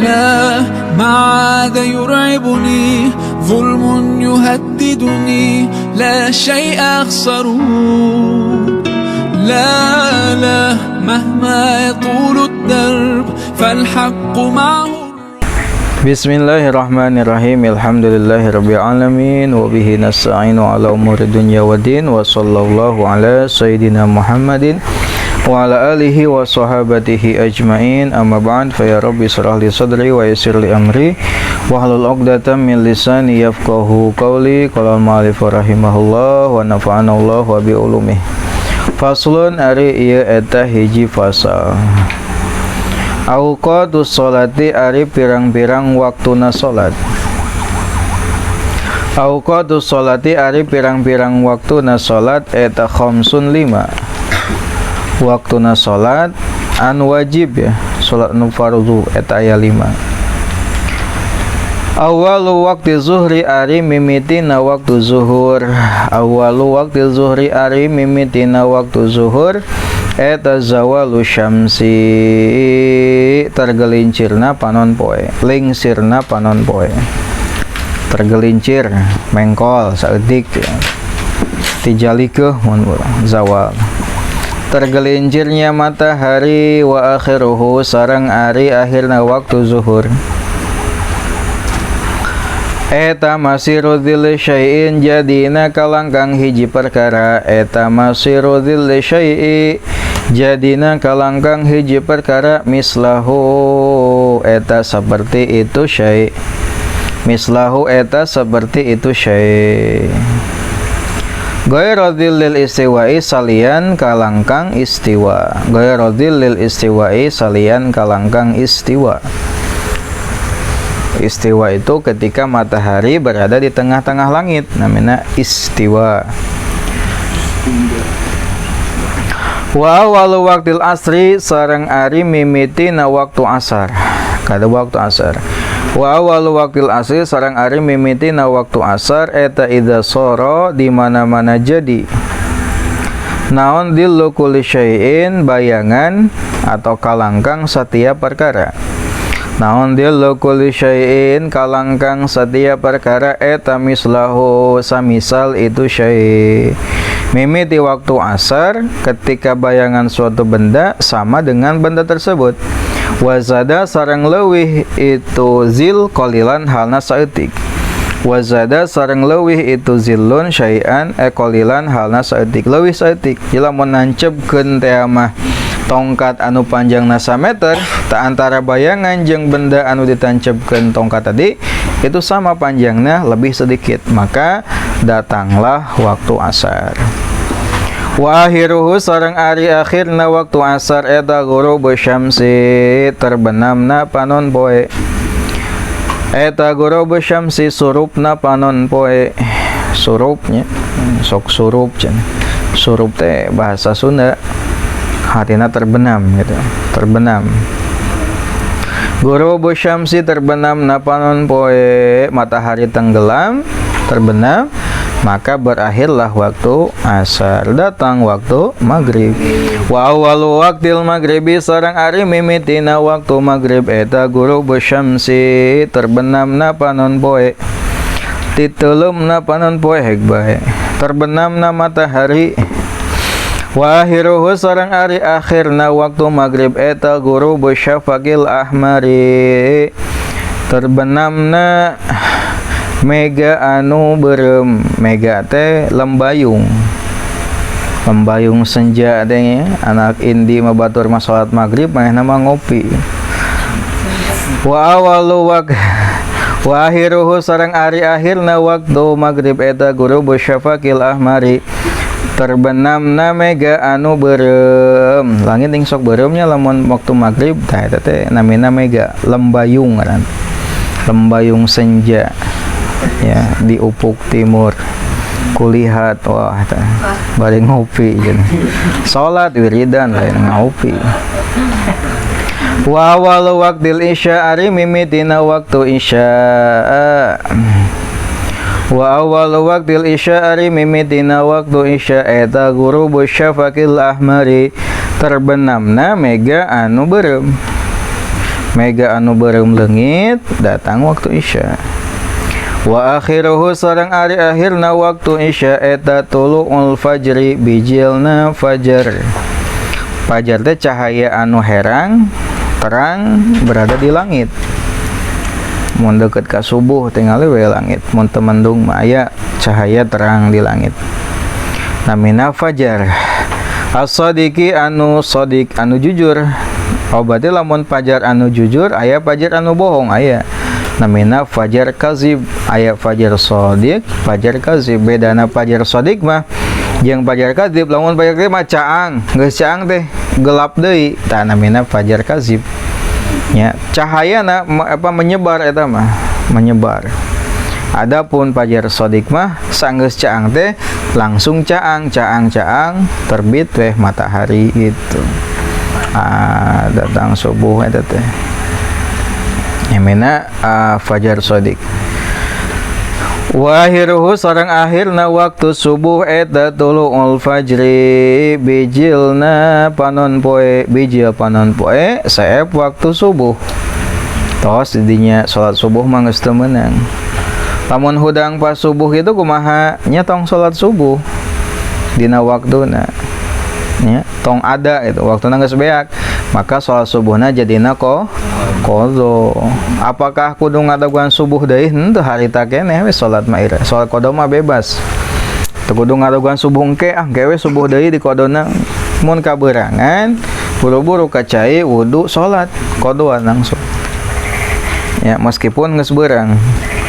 لا ما عاد يرعبني ظلم يهددني لا شيء أخسره لا مهما يطول الدرب فالحق معه. Bismillahirrahmanirrahim. Alhamdulillahirabbil alamin wa bihi nasta'inu ala umuri dunya waddin wa sallallahu ala sayyidina Muhammadin wa ala alihi wa sahabatihi ajmain. Amma ba'd, fa ya rabbi shrah li sadri wa yassir li amri wa hlul 'uqdatam min lisani yafqahu qawli. Qala al-mu'allif rahimahullah wa nafa'ana Allah wa bi ulumih. Faslun ari ieu eta hiji fasal. Auqatus sholati ari pirang-pirang waktuna salat. Auqatus sholati ari pirang-pirang waktuna salat eta khamsun 5. Waktuna salat an wajib ya, salat nu fardhu eta aya 5. Awalu waktu zuhri ari mimitina waktu zuhur. Awalu waktu zuhri ari mimitina waktu zuhur eta zawalu syamsi tergelincirna panon poe, lingsirna panon poe. Tergelincir mengkol saeutik ya. Tijalikeun mun zawal. Tergelincirnya matahari wa akhiruhu sareng ari akhirna waktu zuhur. Eta masiru dzil syai'in jadina kalangkang hiji perkara. Eta masiru dzil syai'i jadina kalangkang hiji perkara. Mislahu eta seperti itu syai'. Mislahu eta seperti itu syai'. Ghairu dzil istiwa'i salian kalangkang istiwa. Ghairu dzil istiwa'i salian kalangkang istiwa. Istiwa itu ketika matahari berada di tengah-tengah langit, namanya istiwa. Wa awalu waqtil asri sareng ari mimitina waktu asar. Kada waktu asar. Wa awalu waqtil asri sareng ari mimitina waktu asar eta idza sara di mana-mana jadi. Naon dillu kulli syai'in bayangan atau kalangkang setiap perkara. Naon dillu kulli syai'in kalangkang setiap perkara eta mislahu samisal itu syai'. Mimiti waktu asar ketika bayangan suatu benda sama dengan benda tersebut. Wazada sareng leuwih itu zil qalilan halna saeutik. Wazada sareng leuwih itu zillun syai'an qalilan halna saeutik. Leuwih saeutik jila mun nancepkeun teh mah tongkat anu panjangna 1 meter, tak antara bayangan jeung benda anu ditancepkeun tongkat tadi itu sama panjangnya lebih sedikit, maka datanglah waktu asar. Wa akhiruhu sareng ari akhirna waktu asar eta ghurubu syamsi terbenamna panon poe. Eta ghurubu syamsi surupna panon poe. Surupnya sok surup cenah. Surup teh bahasa Sunda. Hatina terbenam gitu, terbenam. Ghurubu syamsi terbenam napanon poe, matahari tenggelam, terbenam, maka berakhirlah waktu asar, datang waktu maghrib. Wa awalu waqtil maghribi sareng ari mimitina waktu maghrib eta ghurubu syamsi terbenam napanon poe. Titeulum napanon poe hek bae. Terbenamna matahari. Wa akhiruhu sareng ari akhirna waktu maghrib eta ghurubu syafaqil ahmari terbenamna mega anu beureum. Mega teh lembayung. Lembayung senja teh anak indi mah batur mah salat maghrib manehna mah ngopi. Wa awalu wa akhiruhu sareng ari akhirna waktu maghrib eta ghurubu syafaqil ahmari terbenamna mega anu beureum. Langit ting sok beureumnya lamun waktu maghrib tah eta teh namina mega lembayung kan. Lembayung senja ya di ufuk timur. Kulihat wah tah bari ngopi jeung salat wiridan lain ngopi. Wa awal waqtil isya ari mimitina waktu isya. Wa awal waqtil isya ari mimitina waktu isya eta ghurubu syafaqil ahmari terbenamna mega anu beureum. mega anu beureum leungit datang waktu isya. Wa akhiruhu sareng ari akhirna waktu isya eta tulu'ul fajri bijilna fajar. Fajar teh cahaya anu herang terang berada di langit. Mun deukeut ka subuh tinggal we langit, mun teu mendung mah aya cahaya terang di langit. Namina fajar. As-sadiqi anu sadiq anu jujur. Oh berarti lamun fajar anu jujur aya fajar anu bohong aya. Namina fajar kazib, aya fajar sadiq, fajar kazib. Bedana fajar sadiq mah jeung fajar kazib, lamun fajar kazib mah caang, geus caang teh gelap deui, tah namina fajar kazib. Ya, cahayana menyebar eta mah, menyebar. Adapun fajar shadiq mah sanggeus caang teh langsung caang terbit weh matahari itu. Datang subuh eta teh. Emena fajar shadiq. Wahiruhu sareng akhirna waktu subuh eta tulu'ul fajri bijilna panon poe, bijil panon poe saep waktu subuh. Tos didinya salat subuh mah geus teu meunang. Lamun hudang pas subuh itu kumaha nya tong salat subuh dina waktuna. Nya tong ada itu waktuna geus beak, maka salat subuhna jadina qadha. Apakah kudu ngadaguan subuh deui? Henteu harita keneh we salat mah ira. Salat qadha mah bebas. Teu kudu ngadaguan subuh engke we subuh deui di qadona. Mun kaberangan buru-buru ka cai wudu salat qadha langsung. Ya meskipun geus beurang.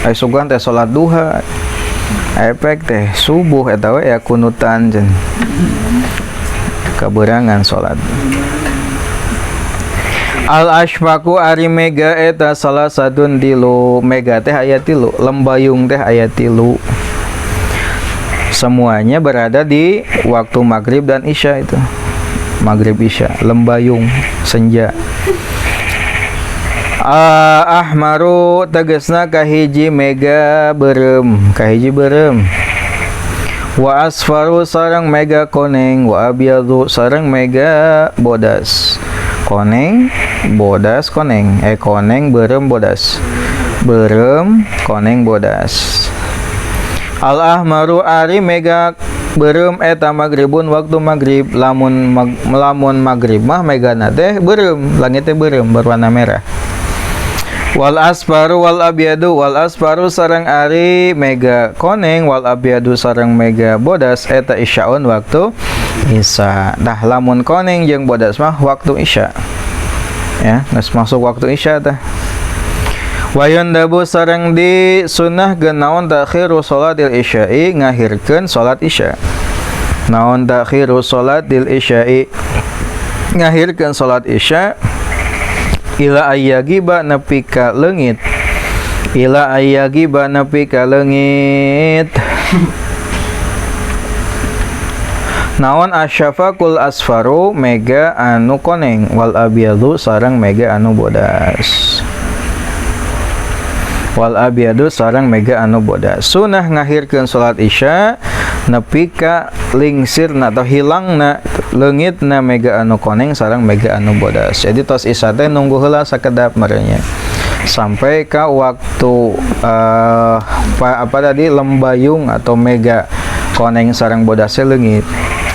Ai sugan teh salat duha. Efek teh subuh eta we ya kunutan cenah. Kaberangan salat. Al-ashfaku ari mega eta salah satun tilu. Mega teh aya tilu, lembayung teh aya tilu. Semuanya berada di waktu maghrib dan isya itu. Maghrib isya, lembayung, senja. Ahmaru tegesna kahiji mega beureum, kahiji beureum. Wa asfaru sareng mega koneng, wa abyadu sareng mega bodas. Koneng bodas koneng koneng beureum bodas, beureum koneng bodas. Al ahmaru ari mega beureum eta maghribun waktu maghrib. Lamun maghrib mah megana teh beureum, langit teh beureum berwarna merah. Wal asfaru wal abyadu, wal asfaru sareng ari mega koneng, wal abyadu sareng mega bodas eta isyaun waktu isya. Dah lamun koneng jeung bodas mah waktu isya. Ya, geus masuk waktu isya tah. Wa yandabu sareng di sunnah naon takhiru salatil isya'i, ngahirkeun salat isya. Naon takhiru salatil isya'i, ngahirkeun salat isya. Ila ayyagiba nepi ka leungit, ila ayyagiba nepi ka leungit. Naon asyafaqul asfaru mega anu koneng, wal abyadu sareng mega anu bodas, wal abyadu sareng mega anu bodas. Sunah ngahirkeun salat isya nepi ka lingsirna atau hilangna leungitna mega anu koneng sareng mega anu bodas. Jadi tos isya teh nunggu heula sakedap marenya sampai ka waktu apa tadi lembayung atau mega koneng sareng bodasnya leungit.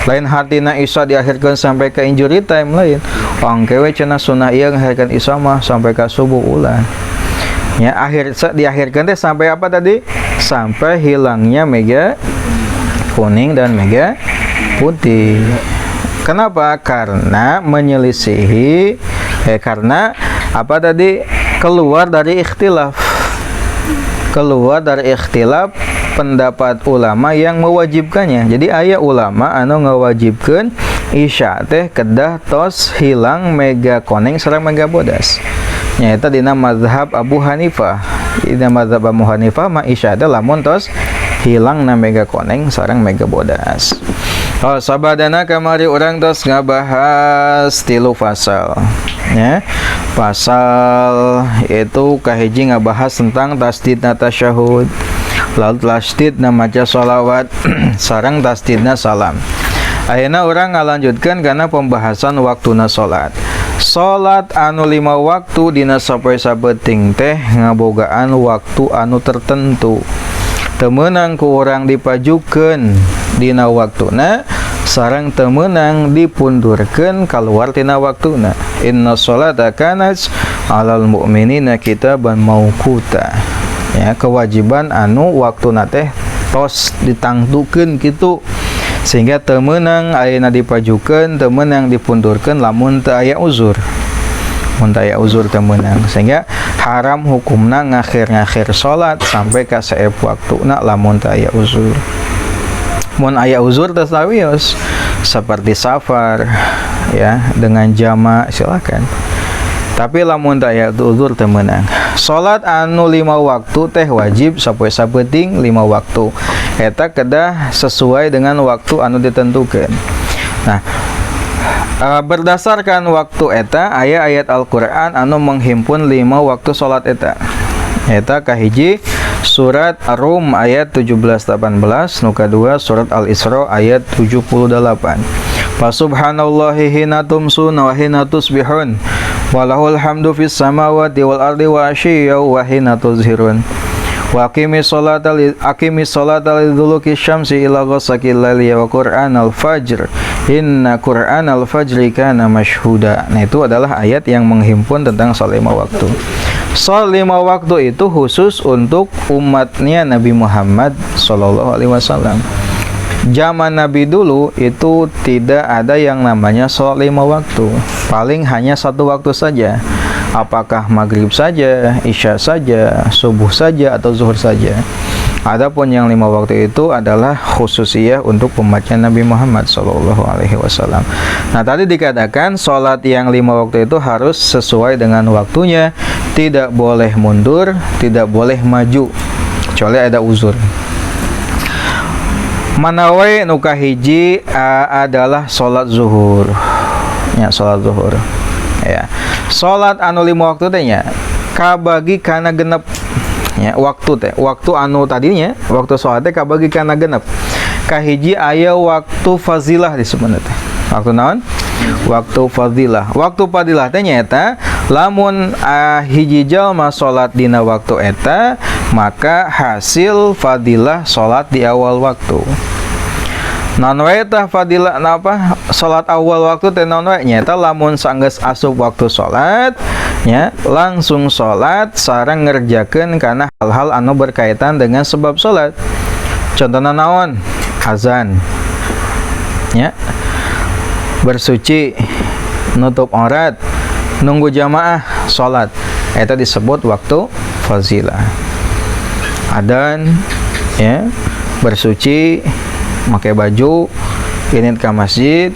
Lain hartina isya diakhirkeun sampai ke injury time lain. Pangkewe cenah sunah ieu ngahirkeun isya mah sampai ka subuh ulah. Ya diakhirkeun teh sampai apa tadi? Sampai hilangnya mega kuning dan mega putih. Kenapa? Karena menyelisihi karena apa tadi? Keluar dari ikhtilaf. Keluar dari ikhtilaf pendapat ulama yang mewajibkannya. Jadi aya ulama anu ngawajibkeun isya teh kedah tos hilang mega koneng sareng mega bodas. Nyaeta dina mazhab Abu Hanifah. Dina mazhab Abu Hanifah mah isya teh lamun tos hilang na mega koneng sareng mega bodas. Oh, sabadana kamari urang tos ngabahas 3 pasal. Ya. Pasal itu kahiji ngabahas tentang tasdidna tasyahud. Lalu tasdidna maca sholawat sareng tasdidna salam. Ayeuna urang ngalanjutkeun kana pembahasan waktuna salat. salat anu 5 waktu dina sapoe-sabeting teh ngabogaan waktu anu tertentu. Teu meunang ku urang dipajukeun dina waktuna sareng teu meunang dipundurkeun kaluar tina waktuna. Inna sholata kanat 'alal mu'minina kitaban mauquta. Ya, kewajiban anu waktuna teh tos ditangtukeun kitu. Sehingga teu meunang ayeuna dipajukeun, teu meunang dipundurkeun lamun teu aya uzur. Mun teu aya uzur teu meunang. Sehingga haram hukumna ngakhir-ngakhir salat sampai ka saep waktuna lamun teu aya uzur. Mun aya uzur teu sawios seperti safar ya dengan jama silakan. Tapi lamun teu aya uzur teu meunang. Salat anu 5 waktu teh wajib sapoe-sabeting 5 waktu. Eta kedah sesuai dengan waktu anu ditentukeun. Nah, berdasarkan waktu eta aya ayat Al-Qur'an anu menghimpun 5 waktu salat eta. Eta kahiji surat Ar-Rum ayat 17-18, nu kadua surat Al-Isra ayat 78. Fa subhanallahi hina tumsuna wa hina tusbihun walahul hamdu fis samawati wal ardi wa asyiyya wa hina tuzhirun. Wa aqimis sholata liduluki syamsi ila ghasaqil laili wa qur'anal fajr inna qur'anal fajri kana mashhuda. Nah, itu adalah ayat yang menghimpun tentang salat 5 waktu. Salat 5 waktu itu khusus untuk umatnya Nabi Muhammad sallallahu alaihi wasallam. Zaman Nabi dulu itu tidak ada yang namanya salat 5 waktu. Paling hanya 1 waktu saja. Apakah maghrib saja, isya saja, subuh saja, atau zuhur saja. Adapun yang 5 waktu itu adalah khususiyah untuk umatnya Nabi Muhammad sallallahu alaihi wasallam. Nah, tadi dikatakan salat yang 5 waktu itu harus sesuai dengan waktunya, tidak boleh mundur, tidak boleh maju, kecuali ada uzur. Manawe nu kahiji adalah salat zuhur. Ya, salat zuhur. Ya. Salat anu 5 waktu teh nya kabagi kana genep. Ya, waktu teh, waktu anu tadinya, waktu salat teh kabagi kana genep. Kahiji aya waktu fazilah disebutna teh. Waktu naon? Waktu fadilah. Waktu fadilah teh nyaeta lamun hiji jalma salat dina waktu eta, maka hasil fadilah salat di awal waktu. Naon wae tah fadilah napa salat awal waktu teh naon wae nyaeta lamun sanggeus asup waktu salat nya langsung salat sareng ngerjakeun kana hal-hal anu berkaitan dengan sebab salat. Contohna naon? Azan. Ya. Bersuci, nutup aurat, nunggu jamaah salat. Eta disebut waktu fazilah. Adzan ya, bersuci, pakai baju, init ke masjid,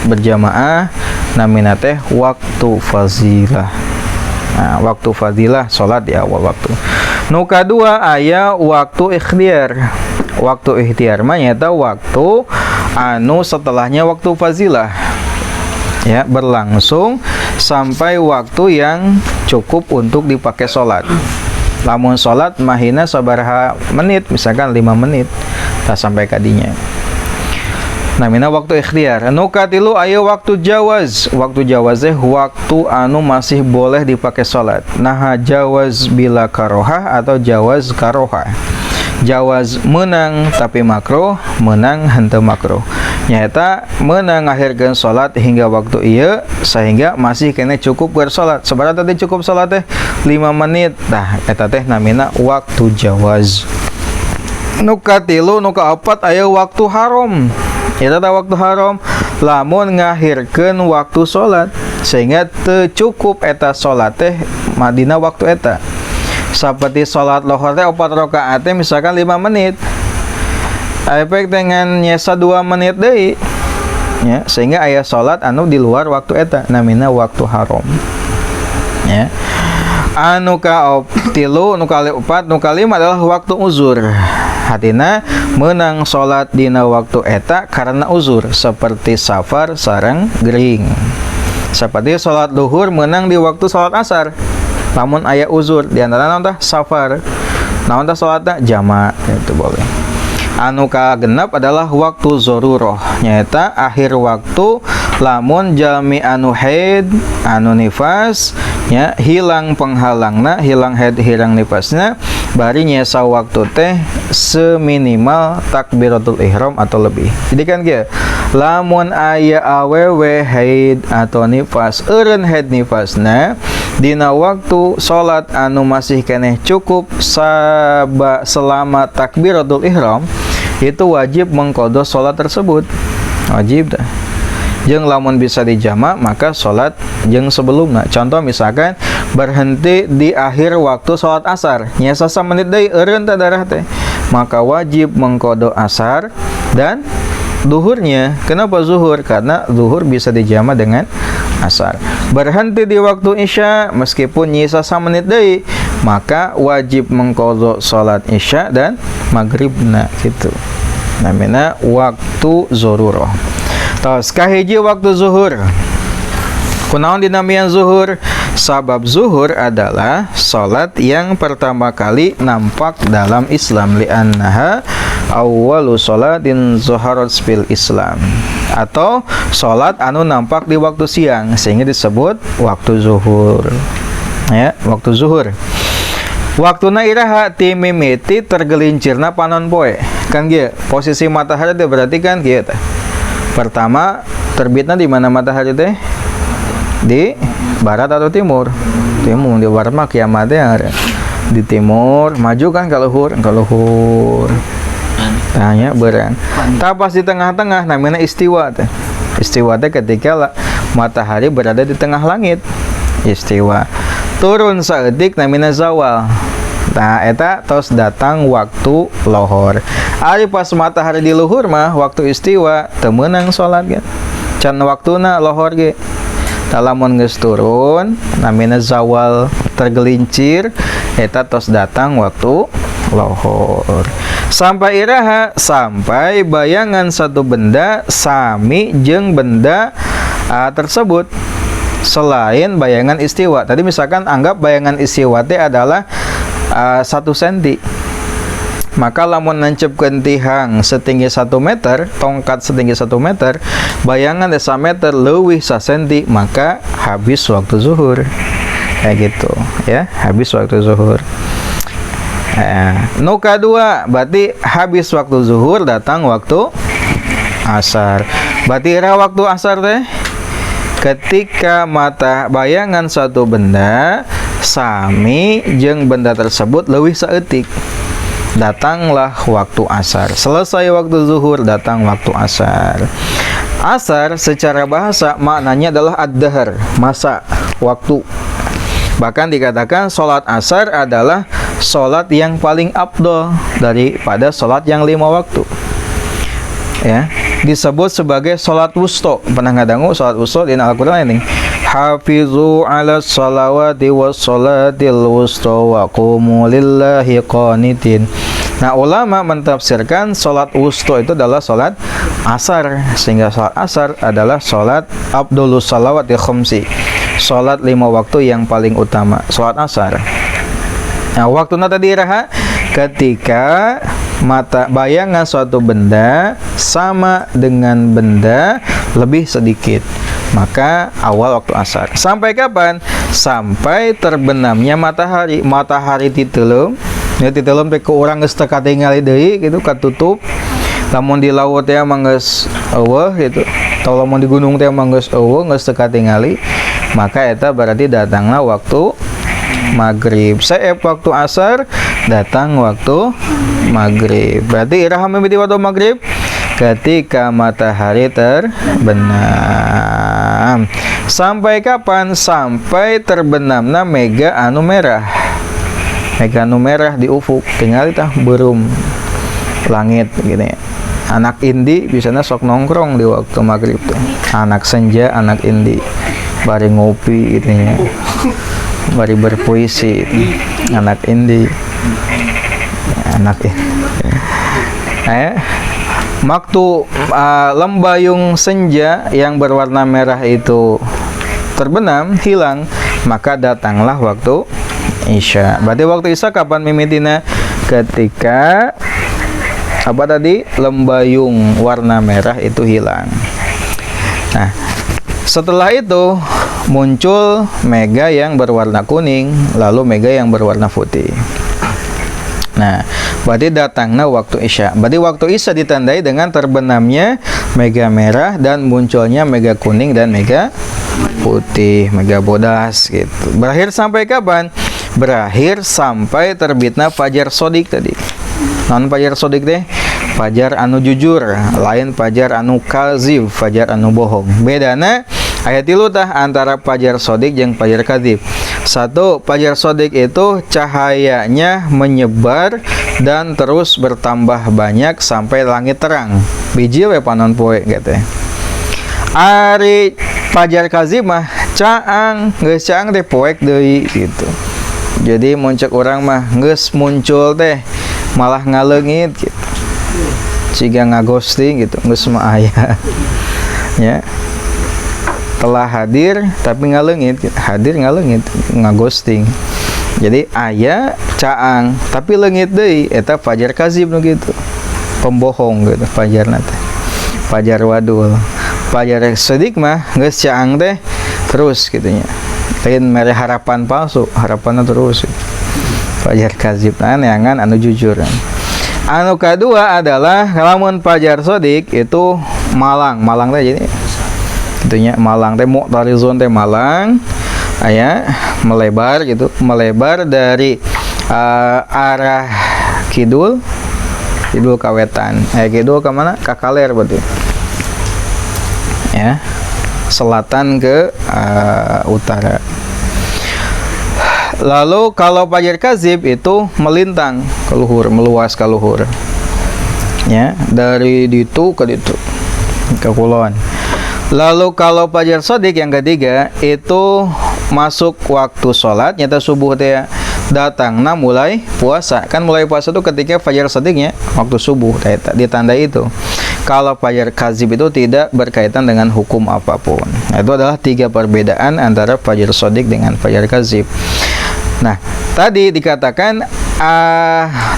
berjamaah, namina teh waktu fazilah. Nah, waktu fadilah salat di awal waktu. Nu kadua aya waktu ikhtiar. Waktu ikhtiar mah nyata waktu anu setelahnya waktu fazilah. Ya, berlangsung sampai waktu yang cukup untuk dipakai salat. Lamun salat mahina sabaraha menit, misalkan 5 menit, tak sampai kadinya. Namina waktu ikhtiar. Nu katilu aya waktu jawaz. Waktu jawaz teh waktu anu masih boleh dipakai salat. Nah, jawaz bila karohah atau jawaz karohah. Jawaz menang tapi makruh, menang henteu makruh. Nyata menang akhirkeun salat hingga waktu ieu sehingga masih kena cukup bersalat. Sabaraha tadi cukup salat teh 5 menit. Tah eta teh namina waktu jawaz. Nu katilu nu kaopat aya waktu haram. Eta teh waktu haram lamun ngahirkeun waktu salat sehingga teu cukup eta salat teh madina waktu eta. Seperti salat lohor teh 4 rakaat teh misalkan 5 menit. Efek dengan nyesa 2 menit deui. Ya, sehingga aya salat anu di luar waktu eta namina waktu haram. Ya. Anu ka-3, nu ka-4, nu ka-5 adalah waktu uzur. Hatina menang salat dina waktu eta karena uzur seperti safar sareng gering. Seperti salat duhur menang di waktu salat asar. Lamun aya uzur di antara naon tah safar. Naon tah salatna jama itu boleh. Anu kagenep adalah waktu zorurah, nyaeta akhir waktu lamun jalmi anu haid anu nifas nya hilang penghalangna, hilang haid hilang nifasna, bari nyesa waktu teh seminimal takbiratul ihram atau lebih. Jadi kan kieu, lamun aya awewe haid atau nifas, eureun haid nifasna dina waktu salat anu masih keneh cukup selama takbiratul ihram, itu wajib mengqadha salat tersebut. Wajib dah. Jeung lamun bisa dijama maka salat jeung sebelumna. Contoh misalkan berhenti di akhir waktu salat asar, nya 1 menit deui eureun teh darah teh, maka wajib mengqadha asar dan duhurnya. Kenapa zuhur? Karena zuhur bisa dijama dengan asar. Berhenti di waktu isya meskipun nyisa 1 menit deui, maka wajib mengqadha salat isya dan maghribna gitu. Namanya waktu zarurah. Tos kahiji waktu zuhur. Kunaon dinamian zuhur? Sabab zuhur adalah salat yang pertama kali nampak dalam Islam, li'annaha awwalu salatin zuharat fil Islam, atau salat anu nampak di waktu siang sehingga disebut waktu zuhur. Ya, waktu zuhur. Waktuna iraha ti mimiti tergelincirna panon poe. Kan kieu, posisi matahari teh berarti kan kieu teh. Pertama, terbitnya di mana matahari teh? Di barat atau timur? Timur. Di barat mah kiamatnya di timur, maju kan ke luhur. Tanya berang. Tapi pas di tengah-tengah namanya istiwa teh. Istiwa teh ketika matahari berada di tengah langit. Istiwa. Turun saeutik namanya zawal. Nah, eta tos datang waktu lohor. Ari pas matahari di luhur mah waktu istiwa teu meunang salat ge. Can waktuna lohor ge. Lamun geus turun namina zawal tergelincir, eta tos datang waktu lohor. Sampai iraha, sampai bayangan satu benda sami jeung benda tersebut selain bayangan istiwa. Tadi misalkan anggap bayangan istiwa teh adalah 1 senti, maka lamun nancepkeun tihang setinggi 1 meter, tongkat setinggi 1 meter, bayangan 1 meter leuwih 1 senti, maka habis waktu zuhur. Kayak gitu ya, habis waktu zuhur. Nu kadua berarti habis waktu zuhur datang waktu asar. Berarti ira waktu asar teh ketika mata bayangan satu benda sami jeung benda tersebut leuwih saeutik, datanglah waktu asar. Selesai waktu zuhur, datang waktu asar. Asar secara bahasa maknanya adalah ad-dahr, masa, waktu. Bahkan dikatakan salat asar adalah salat yang paling afdal daripada salat yang 5 waktu. Ya, disebut sebagai salat wusta. Pernah ngadangu salat wusta di Al-Qur'an ini? Hafizu 'ala shalawati was salatil wusta wa qumu lillahi qanitin. Nah, ulama mentafsirkan salat wusta itu adalah salat asar, sehingga salat asar adalah salat afdhalus shalawati khamsi. Salat 5 waktu yang paling utama, salat asar. Nah, waktuna tadi iraha ketika mata bayangan suatu benda sama dengan benda lebih sedikit, maka awal waktu asar. Sampai kapan? Sampai terbenamnya matahari. Matahari titeleum, ya titeleum teh ke urang geus teu katingali deui gitu, katutup. Lamun di laut teh mah geus eueuh gitu. Tau lamun di gunung teh mah geus eueuh, geus teu katingali, maka eta berarti datangna waktu maghrib. Saep waktu asar, datang waktu maghrib. Berarti iraha mimiti waktu maghrib ketika matahari terbenam. Sampai kapan? Sampai terbenamna mega anu merah. Mega anu merah di ufuk, tinggal tah beureum langit gini. Anak indi biasanya sok nongkrong di waktu maghrib tuh. Anak senja, anak indi bari ngopi gitu ya. Bari berpuisi, anak indi, anak ini. Waktu lembayung senja yang berwarna merah itu terbenam, hilang, maka datanglah waktu isya. Berarti waktu isya kapan mimitina? Ketika apa tadi? Lembayung warna merah itu hilang. Nah, Setelah itu muncul mega yang berwarna kuning, lalu mega yang berwarna putih. Nah, berarti datangnya waktu Isya. Berarti waktu Isya ditandai dengan terbenamnya mega merah dan munculnya mega kuning dan mega putih, mega bodas gitu. Berakhir sampai kapan? Berakhir sampai terbitnya fajar sodik tadi. Non fajar sodik teh fajar anu jujur, lain fajar anu kazib, fajar anu bohong. Bedana ayat tilu tah antara fajar sodik jeung fajar kadzib. Satu, fajar sodik itu cahayanya menyebar dan terus bertambah banyak sampai langit terang. Biji we panon poe gitu. Ari fajar kadzib mah caang, geus caang teh poek deui gitu. Jadi muncul orang mah geus muncul teh malah ngaleungit gitu. Ciga ngagosting gitu, geus mah aya. Ya. Telah hadir tapi ngaleungit, hadir ngaleungit, ngagosting. Jadi aya caang tapi leungit deui eta fajar kadzib nu gitu. Pembohong gitu fajarna teh. Fajar wadul. Fajar sodik mah geus caang teh terus gitu nya. Lain mere harapan palsu, harapanna terus. Gitu. Fajar kadzib neangan anu jujur. Anu kedua adalah lamun fajar sodik itu malang teh jadi itunya malang teh mu'tarizun teh malang aya melebar gitu, melebar dari arah kidul ka wetan. Kidul ka mana? Ka kaler berarti. Ya. Selatan ke utara. Lalu kalau fajar kadzib itu melintang ke luhur, meluas ke luhur. Ya, dari ditu ke ditu ke kulon. Lalu kalau fajar sodik yang ketiga itu masuk waktu sholat, nyata subuh teh datangna mulai puasa. Kan mulai puasa itu ketika fajar sodiknya waktu subuh, ditandai itu. Kalau fajar kadzib itu tidak berkaitan dengan hukum apapun. Nah, itu adalah 3 perbedaan antara fajar sodik dengan fajar kadzib. Nah, tadi dikatakan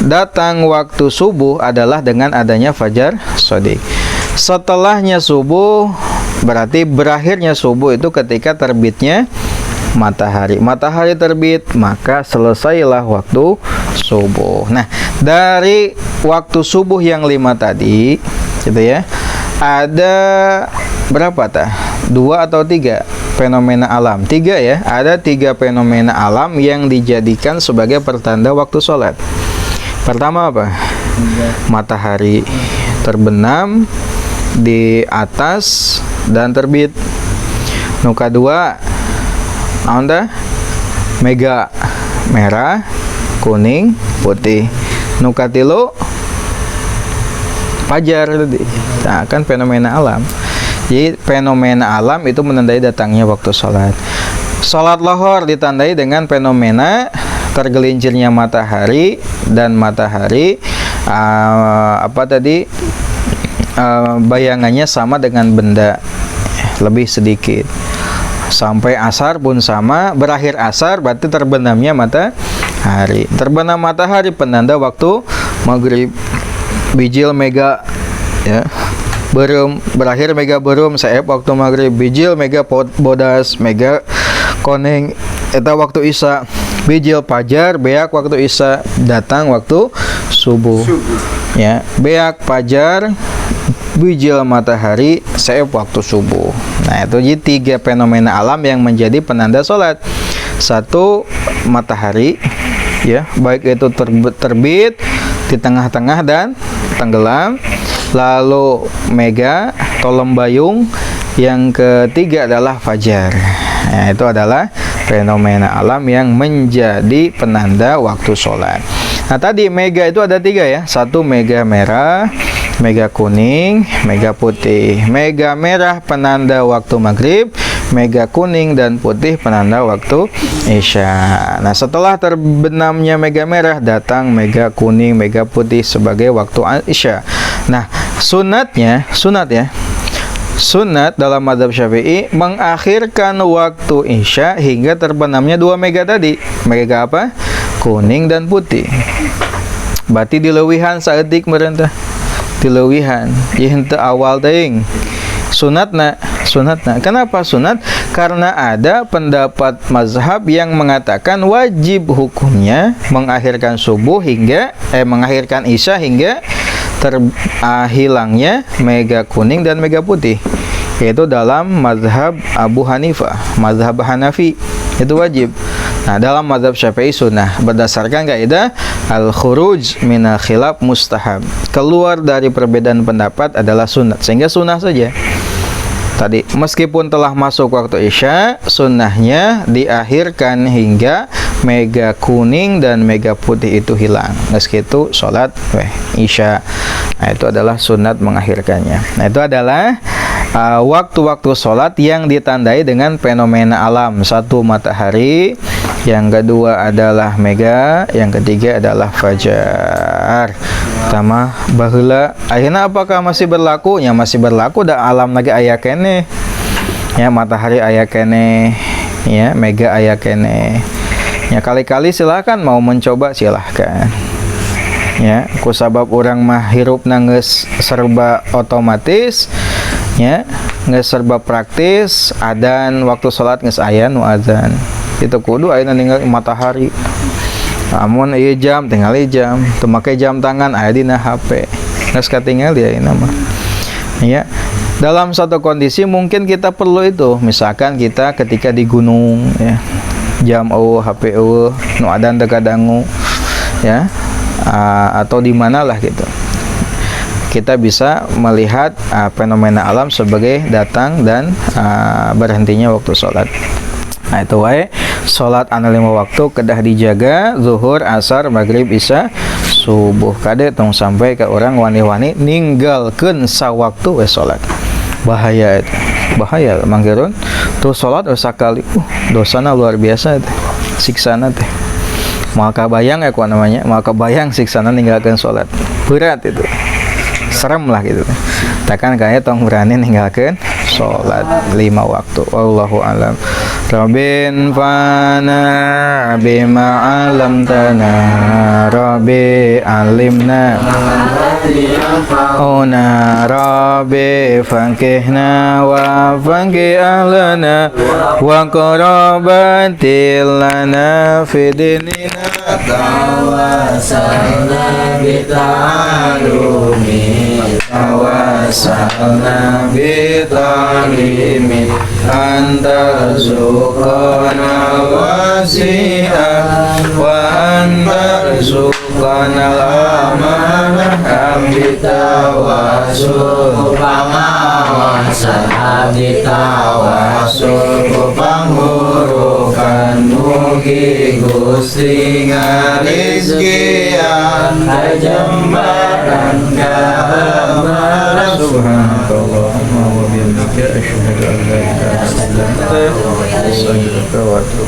datang waktu subuh adalah dengan adanya fajar sodik. Setelahnya subuh berarti berakhirnya subuh itu ketika terbitnya matahari. Matahari terbit, maka selesailah waktu subuh. Nah, dari waktu subuh yang 5 tadi, gitu ya, ada berapa tah? 2 atau 3 fenomena alam? 3 ya, ada 3 fenomena alam yang dijadikan sebagai pertanda waktu sholat. Pertama apa? Matahari terbenam di atas dan terbit. Nu kadua naon tah? Mega merah, kuning, putih. Nu katilu fajar tadi. Nah, kan fenomena alam. Jadi fenomena alam itu menandai datangnya waktu sholat. Sholat lohor ditandai dengan fenomena tergelincirnya matahari dan matahari bayangannya sama dengan benda, lebih sedikit. Sampai asar pun sama, berakhir asar berarti terbenamnya matahari. Terbenam matahari penanda waktu maghrib. Bijil mega ya. Berum, berakhir mega berum saep waktu maghrib. Bijil mega bodas, mega koneng eta waktu isya. Bijil fajar beak waktu isya, datang waktu subuh. Ya, beak fajar, bijil matahari saep waktu subuh. Nah, itu jadi 3 fenomena alam yang menjadi penanda sholat. 1, matahari ya, baik itu terbit di tengah-tengah dan tenggelam. Lalu mega atau lembayung. Yang ketiga adalah fajar. Nah, itu adalah fenomena alam yang menjadi penanda waktu sholat. Nah, tadi mega itu ada 3 ya. 1 mega merah, mega kuning, mega putih. Mega merah penanda waktu maghrib, mega kuning dan putih penanda waktu isya. Nah, setelah terbenamnya mega merah, datang mega kuning, mega putih sebagai waktu isya. Nah, sunat dalam mazhab Syafi'i mengakhirkan waktu isya hingga terbenamnya 2 mega tadi. Mega apa? Kuning dan putih. Berarti dileuwihan saeutik meureun teh. Dileuwihan. Ieu henteu awal teuing. Sunatna sunatna. Kenapa sunat? Karena ada pendapat mazhab yang mengatakan wajib hukumnya mengakhirkan subuh hingga mengakhirkan isya hingga hilangnya mega kuning dan mega putih, yaitu dalam mazhab Abu Hanifah, mazhab Hanafi itu wajib. Nah, dalam mazhab Syafi'i sunnah berdasarkan kaidah al-khuruj minal khilaf mustahab. Keluar dari perbedaan pendapat adalah sunat, sehingga sunnah saja. Tadi meskipun telah masuk waktu isya, sunnahnya diakhirkan hingga mega kuning dan mega putih itu hilang. Meski itu sholat isya. Nah, itu adalah sunat mengakhirkannya. Nah, itu adalah waktu-waktu sholat yang ditandai dengan fenomena alam. Satu, matahari. Yang kedua adalah mega. Yang ketiga adalah fajar. Pertama, baheula. Akhirnya apakah masih berlaku? Ya masih berlaku. Da alam lagi aya kene. Ya, matahari aya kene. Ya, mega aya kene. Ya, kali-kali silahkan mau mencoba silahkan. Ya, kusabab orang mah hirupna geus serba otomatis, ya, geus serba praktis, adzan waktu salat geus aya nu adzan. Itu kudu ayeuna ninggal matahari. Amun ieu jam tinggal jam, teu make jam tangan aya dina HP. Geus katinggal dia ayeuna mah. Ya. Dalam satu kondisi mungkin kita perlu itu, misalkan kita ketika di gunung, ya. Jam HP nu adzan teu kadangu, ya. Atau di manalah gitu. Kita bisa melihat fenomena alam sebagai datang dan berhentinya waktu sholat. Nah, itu wae sholat anu 5 waktu kedah dijaga, zuhur, asar, maghrib, isya, subuh. Kade tong sampai ke orang wani-wani ninggalkeun sawaktu we sholat. Bahaya itu. Bahaya manggeun tuh sholat sakali. Dosana luar biasa itu. Siksana teh. Maka bayang ya namanya, maka bayang siksana ninggalkan sholat berat itu, serem lah gitu. Takkan kayak tong berani ninggalkan sholat 5 waktu. Wallahu alam. Rabbin fana bima alamtana, Rabbi alimna ona, Rabbi fakihna wa fakih ahlana wa qarabatil lana fidinina tawasalna bitalumi tawasalna bitalimi anta zuqana wasi'ah wa anta zuqana lamana abitawasul pamawasan abitawasul panghurukan mugi Gusti ngarizkian kajembaran kahabaran subhanallahumma wa bihamdika asyhadu an la ilaha illa anta astaghfiruka wa atubu